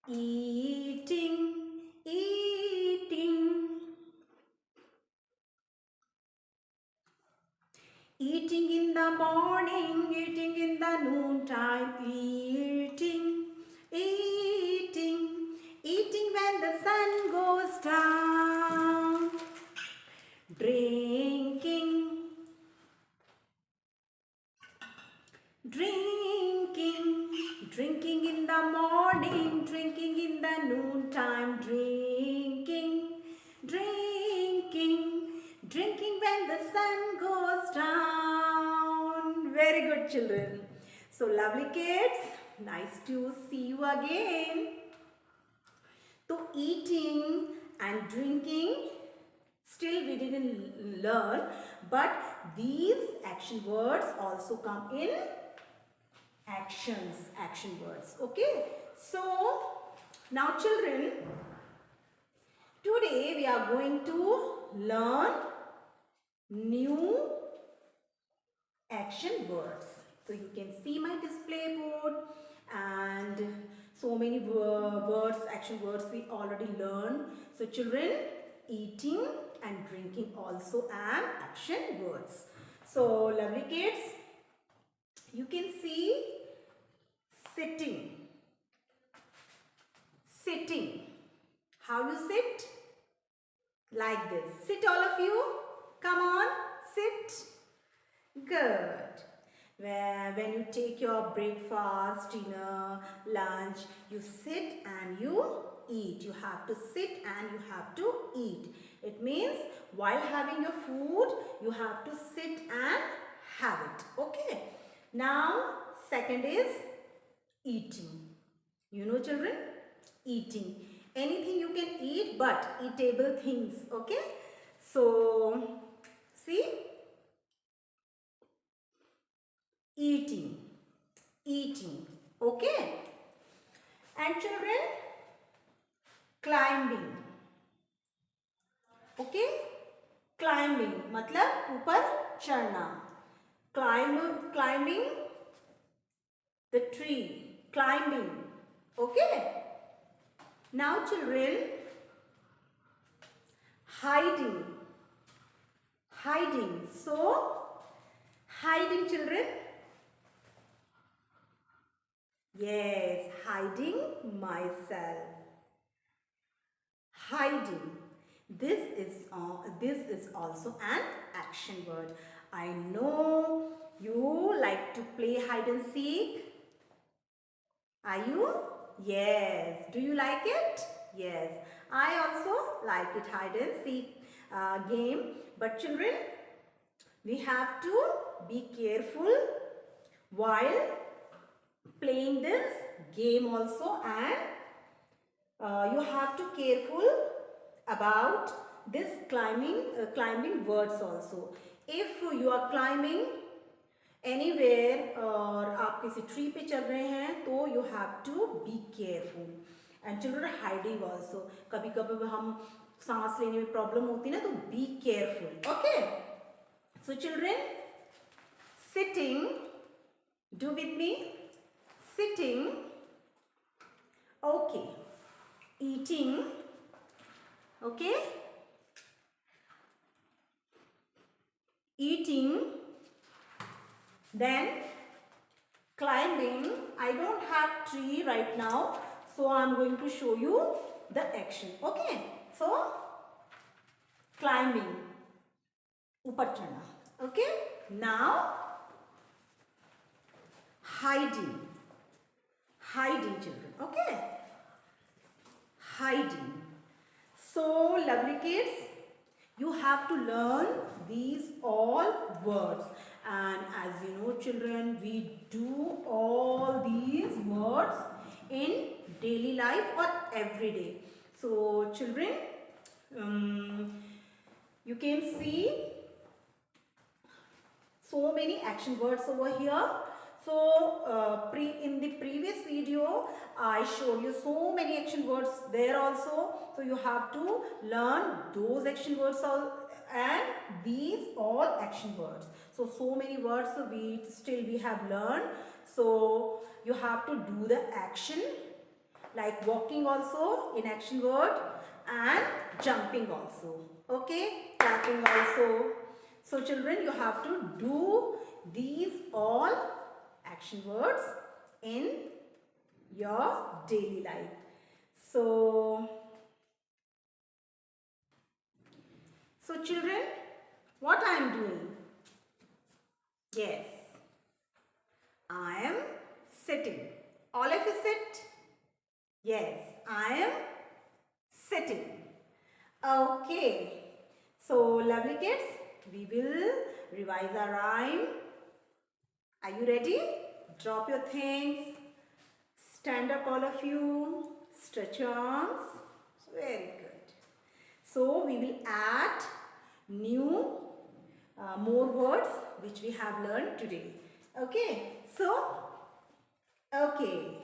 eating, eating. Eating in the morning, eating in the noontime, eating, eating, eating when the sun goes down. Drinking, drinking, drinking in the morning, drinking in the noontime, drinking, drinking, drinking when the sun goes down. Very good, children. So lovely kids, nice to see you again. So eating and drinking, still we didn't learn, but these action words also come in action words. Okay, so now children, today we are going to learn new action words. So you can see my display board, and so many words, action words we already learned. So children, eating and drinking also an action words. So lovely kids, you can see sitting. Sitting. How you sit? Like this. Sit all of you. Come on, sit. Good. When you take your breakfast, dinner, lunch, you sit and you eat. You have to sit and you have to eat. It means while having your food, you have to sit and have it. Okay. Now, second is eating. You know, children, eating. Anything you can eat, but eatable things. Okay. So, see. Eating, eating, okay. And children, climbing, okay. Climbing मतलब ऊपर चढ़ना. Climbing the tree, climbing, okay. Now children, hiding, hiding. So hiding, children. Yes, hiding myself. Hiding. This is also an action word. I know you like to play hide and seek. Are you? Yes. Do you like it? Yes. I also like it, hide and seek game. But children, we have to be careful while playing this game also, and you have to careful about this climbing words also. If you are climbing anywhere और आप किसी tree पे चल रहे हैं तो you have to be careful. And children, hiding also. कभी कभी हम सांस लेने में प्रॉब्लम होती है ना, तो be careful. Okay. So children, sitting. Do with me. Sitting, okay. Eating, okay. Eating, then climbing. I don't have tree right now, so I'm going to show you the action, okay. So climbing, ऊपर चढ़ना, okay. Now hiding. Hiding, children, okay. Hiding. So lovely kids, you have to learn these all words, and as you know children, we do all these words in daily life or every day. So children, you can see so many action words over here. So in the previous video I showed you so many action words there also. So you have to learn those action words and these all action words. So many words we have learned. So you have to do the action like walking also in action word and jumping also. Okay, clapping also. So children, you have to do these all action words in your daily life. So children, what I am doing? Yes, I am sitting. All of you sit? Yes, I am sitting. Okay. So lovely kids, we will revise our rhyme. Are you ready? Drop your things. Stand up all of you. Stretch your arms. Very good. So we will add new more words which we have learned today. Okay. So, okay.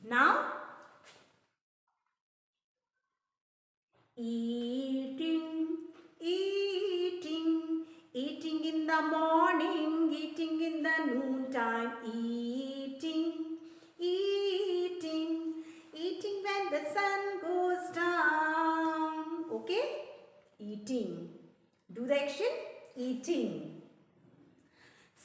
Now, eating, eating, eating in the morning, eating in the noontime, eating, eating, eating when the sun goes down. Okay? Eating. Do the action. Eating.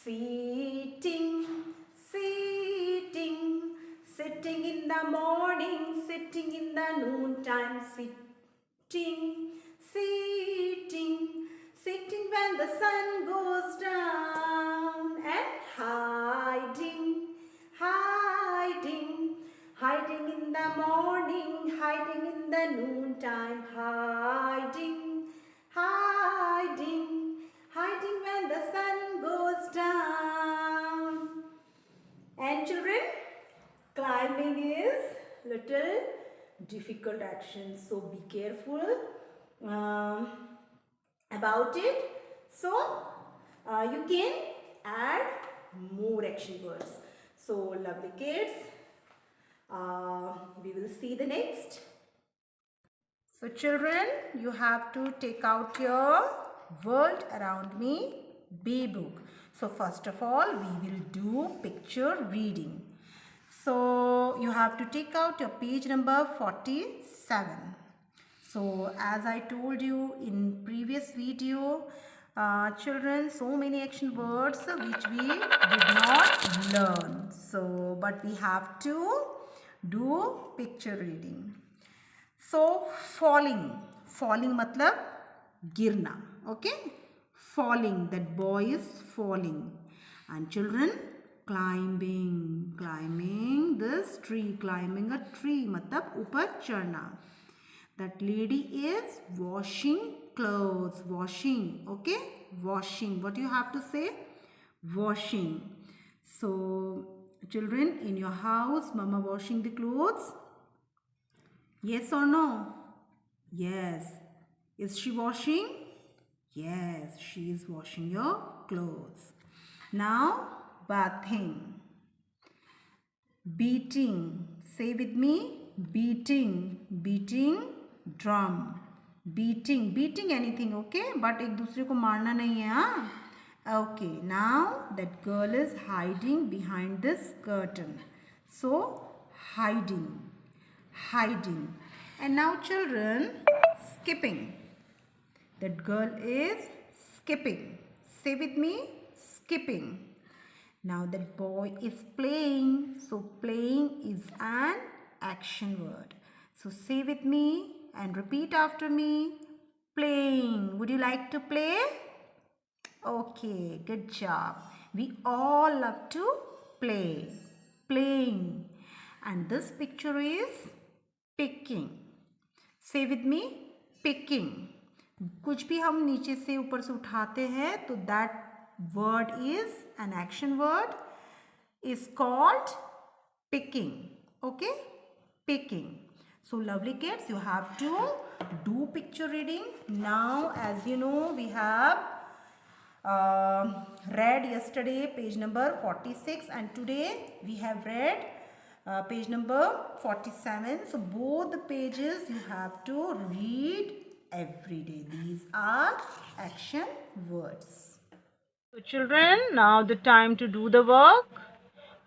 Sitting, sitting, sitting in the morning, sitting in the noontime, sitting, sitting, sitting when the sun goes down, and hiding, hiding, hiding in the morning, hiding in the noontime, hiding, hiding, hiding when the sun goes down. And children, climbing is little difficult action, so be careful about it. So you can add more action words. So lovely kids, we will see the next. So children, you have to take out your World Around Me B book. So first of all, we will do picture reading. So you have to take out your page number 47. So as I told you in previous video, children, so many action words which we did not learn. So but we have to do picture reading. So falling, falling matlab girna. Okay, falling, that boy is falling. And children, climbing, climbing this tree, climbing a tree matlab upar chढ़ना. That lady is washing clothes, washing. Okay, washing. What you have to say? Washing. So children, in your house, mama washing the clothes? Yes or no? Yes. Is she washing? Yes, she is washing your clothes. Now, bathing. Beating. Say with me. Beating. Beating drum. Beating. Beating anything, okay? But एक दूसरे को मारना नहीं है, हाँ? Okay, now that girl is hiding behind this curtain. So, hiding. Hiding. And now children, skipping. That girl is skipping. Say with me, skipping. Now that boy is playing. So playing is an action word. So say with me and repeat after me. Playing. Would you like to play? Okay, good job. We all love to play. Playing. And this picture is picking. Say with me, picking. कुछ भी हम नीचे से ऊपर से उठाते हैं तो that word is an action word is called picking. Okay, picking. So lovely kids, you have to do picture reading. Now as you know, we have read yesterday page number 46 and today we have read page number 47. So both the pages you have to read every day. These are action words. So children, now the time to do the work.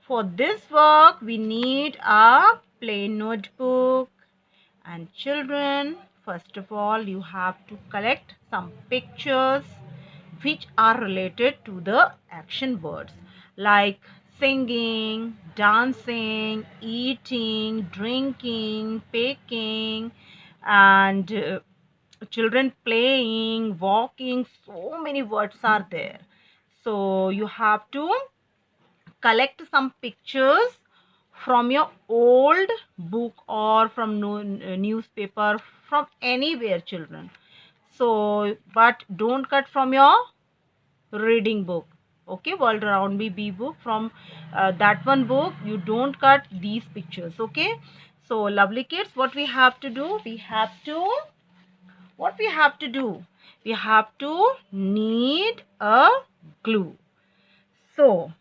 For this work we need a plain notebook. And children, first of all, you have to collect some pictures which are related to the action words like singing, dancing, eating, drinking, baking, and children playing, walking. So many words are there. So you have to collect some pictures from your old book or from newspaper, from anywhere, children. So but don't cut from your reading book, okay, World Around Me B book. From that one book you don't cut these pictures, okay. So lovely kids, what we have to do, we have to need a glue. So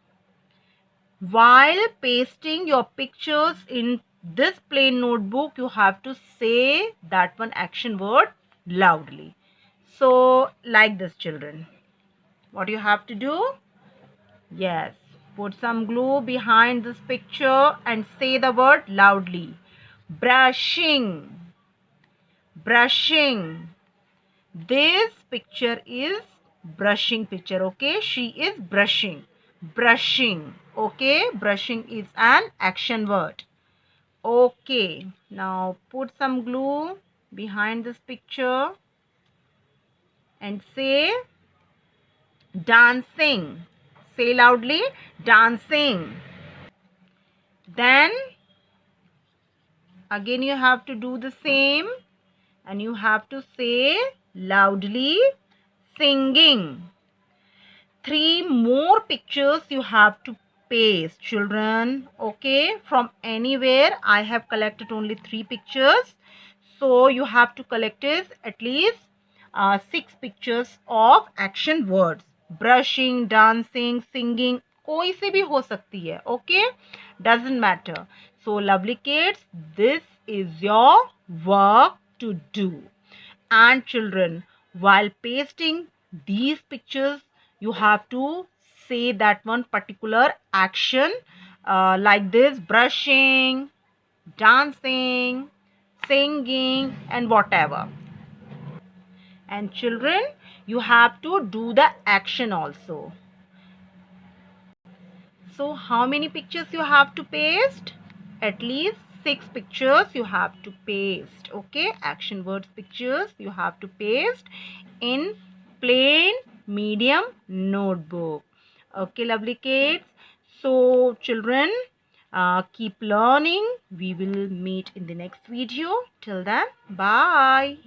while pasting your pictures in this plain notebook, you have to say that one action word loudly. So like this, children, what you have to do? Yes, put some glue behind this picture and say the word loudly. Brushing, brushing. This picture is brushing picture, okay. She is brushing, brushing, okay. Brushing is an action word, okay. Now put some glue behind this picture and say dancing. Say loudly, dancing. Then again you have to do the same and you have to say loudly, singing. 3 more pictures you have to paste, children, okay. From anywhere I have collected only 3 pictures, so you have to collect is at least 6 pictures of action words. Brushing, dancing, singing, कोई से भी हो सकती है, okay, doesn't matter. So lovely kids, this is your work to do. And children, while pasting these pictures, you have to say that one particular action like this: brushing, dancing, singing, and whatever. And children, you have to do the action also. So how many pictures you have to paste? At least 6 pictures you have to paste, okay. Action words pictures you have to paste in plain medium notebook, okay, lovely kids. So children, keep learning. We will meet in the next video. Till then, bye.